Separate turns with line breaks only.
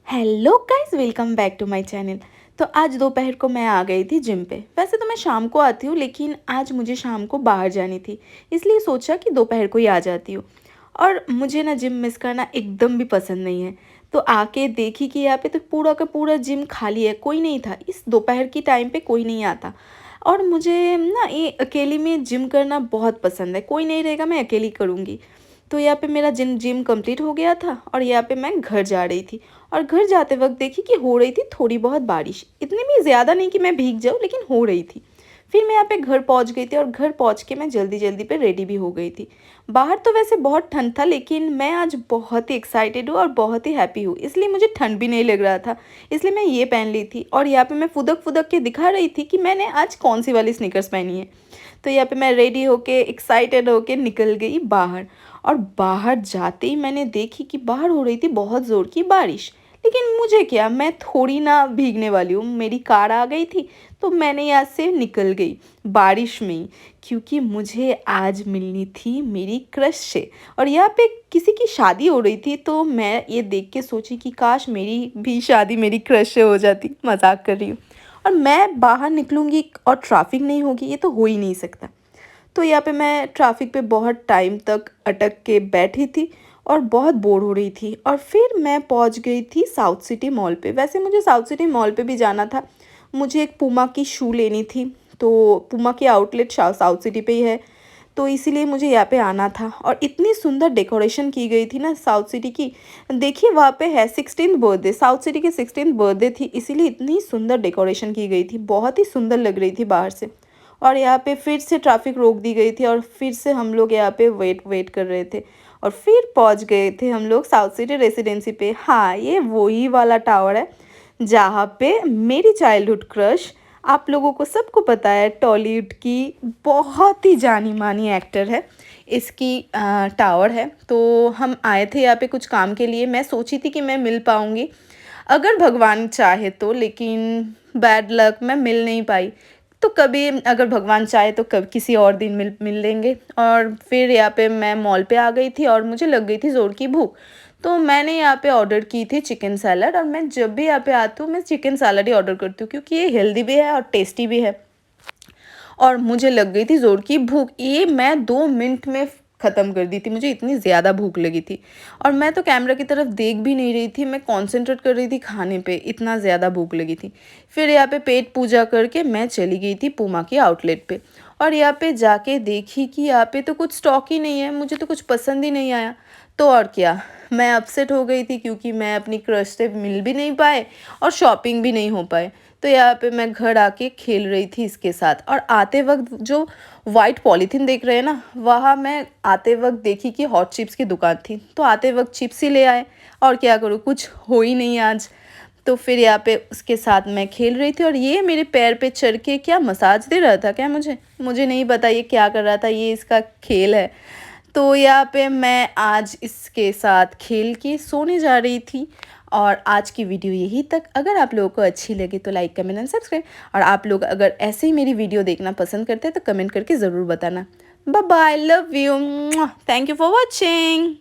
Hello guys, welcome back to my channel. तो आज दोपहर को मैं आ गई थी जिम पे। वैसे तो मैं शाम को आती हूँ, लेकिन आज मुझे शाम को बाहर जानी थी, इसलिए सोचा कि दोपहर को ही आ जाती हूँ। और मुझे ना जिम मिस करना एकदम भी पसंद नहीं है। तो आके देखी कि यहाँ पे तो पूरा का पूरा जिम खाली है, कोई नहीं था। इस दोपहर की टाइम पे कोई नहीं आता। और मुझे ना ये अकेली में जिम करना बहुत पसंद है, कोई नहीं रहेगा मैं अकेली करूँगी। तो यहाँ पे मेरा जिम जिम कंप्लीट हो गया था और यहाँ पे मैं घर जा रही थी। और घर जाते वक्त देखी कि हो रही थी थोड़ी बहुत बारिश, इतनी भी ज़्यादा नहीं कि मैं भीग जाऊँ, लेकिन हो रही थी। फिर मैं यहाँ पे घर पहुँच गई थी और घर पहुँच के मैं जल्दी जल्दी पे रेडी भी हो गई थी। बाहर तो वैसे बहुत ठंड था, लेकिन मैं आज बहुत ही एक्साइटेड हूँ और बहुत ही हैप्पी हूँ, इसलिए मुझे ठंड भी नहीं लग रहा था। इसलिए मैं ये पहन ली थी और यहाँ पे मैं फुदक फुदक के दिखा रही थी कि मैंने आज कौन सी वाली स्नीकर्स पहनी है। तो यहाँ पे मैं रेडी होके एक्साइटेड होके निकल गई बाहर। और बाहर जाते ही मैंने देखी कि बाहर हो रही थी बहुत ज़ोर की बारिश। लेकिन मुझे क्या, मैं थोड़ी ना भीगने वाली हूँ, मेरी कार आ गई थी। तो मैंने यहाँ से निकल गई बारिश में ही, क्योंकि मुझे आज मिलनी थी मेरी क्रश से। और यहाँ पे किसी की शादी हो रही थी, तो मैं ये देख के सोची कि काश मेरी भी शादी मेरी क्रश से हो जाती। मजाक कर रही हूँ। और मैं बाहर निकलूँगी और ट्रैफिक नहीं होगी, ये तो हो ही नहीं सकता। तो यहाँ पे मैं ट्रैफिक पे बहुत टाइम तक अटक के बैठी थी और बहुत बोर हो रही थी। और फिर मैं पहुँच गई थी साउथ सिटी मॉल पे। वैसे मुझे साउथ सिटी मॉल पे भी जाना था, मुझे एक पूमा की शू लेनी थी। तो पूमा की आउटलेट साउथ सिटी पे ही है, तो इसीलिए मुझे यहाँ पे आना था। और इतनी सुंदर डेकोरेशन की गई थी ना साउथ सिटी की। देखिए वहाँ पे है 16th बर्थडे, साउथ सिटी की 16th बर्थडे थी, इसीलिए इतनी सुंदर डेकोरेशन की गई थी, बहुत ही सुंदर लग रही थी बाहर से। और यहाँ पे फिर से ट्रैफिक रोक दी गई थी और फिर से हम लोग यहाँ पे वेट कर रहे थे। और फिर पहुँच गए थे हम लोग साउथ सिटी रेसिडेंसी पे। हाँ, ये वही वाला टावर है जहाँ पे मेरी चाइल्डहुड क्रश, आप लोगों को सबको पता है, टॉलीवुड की बहुत ही जानी मानी एक्टर है, इसकी टावर है। तो हम आए थे यहाँ पे कुछ काम के लिए। मैं सोची थी कि मैं मिल पाऊँगी अगर भगवान चाहे तो, लेकिन बैड लक मैं मिल नहीं पाई। तो कभी अगर भगवान चाहे तो कब किसी और दिन मिल लेंगे। और फिर यहाँ पे मैं मॉल पे आ गई थी और मुझे लग गई थी ज़ोर की भूख। तो मैंने यहाँ पे ऑर्डर की थी चिकन सैलड। और मैं जब भी यहाँ पे आती हूँ मैं चिकन सैलड ही ऑर्डर करती हूँ, क्योंकि ये हेल्दी भी है और टेस्टी भी है। और मुझे लग गई थी ज़ोर की भूख, ये मैं 2 मिनट में ख़त्म कर दी थी, मुझे इतनी ज़्यादा भूख लगी थी। और मैं तो कैमरा की तरफ देख भी नहीं रही थी, मैं कंसंट्रेट कर रही थी खाने पे, इतना ज़्यादा भूख लगी थी। फिर यहाँ पे पेट पूजा करके मैं चली गई थी पूमा की आउटलेट पे। और यहाँ पे जाके देखी कि यहाँ पे तो कुछ स्टॉक ही नहीं है, मुझे तो कुछ पसंद ही नहीं आया। तो और क्या, मैं अपसेट हो गई थी, क्योंकि मैं अपनी क्रश से मिल भी नहीं पाए और शॉपिंग भी नहीं हो पाए। तो यहाँ पे मैं घर आके खेल रही थी इसके साथ। और आते वक्त जो वाइट पॉलीथीन देख रहे हैं ना, वहाँ मैं आते वक्त देखी कि हॉट चिप्स की दुकान थी, तो आते वक्त चिप्स ही ले आए। और क्या करूँ, कुछ हो ही नहीं आज। तो फिर यहाँ पे उसके साथ मैं खेल रही थी और ये मेरे पैर पे चढ़ के क्या मसाज दे रहा था क्या, मुझे मुझे नहीं पता ये क्या कर रहा था, ये इसका खेल है। तो यहाँ पे मैं आज इसके साथ खेल के सोने जा रही थी। और आज की वीडियो यही तक। अगर आप लोगों को अच्छी लगे तो लाइक कमेंट एंड सब्सक्राइब। और आप लोग अगर ऐसे ही मेरी वीडियो देखना पसंद करते हैं तो कमेंट करके ज़रूर बताना। Bye bye, love you, thank you for watching.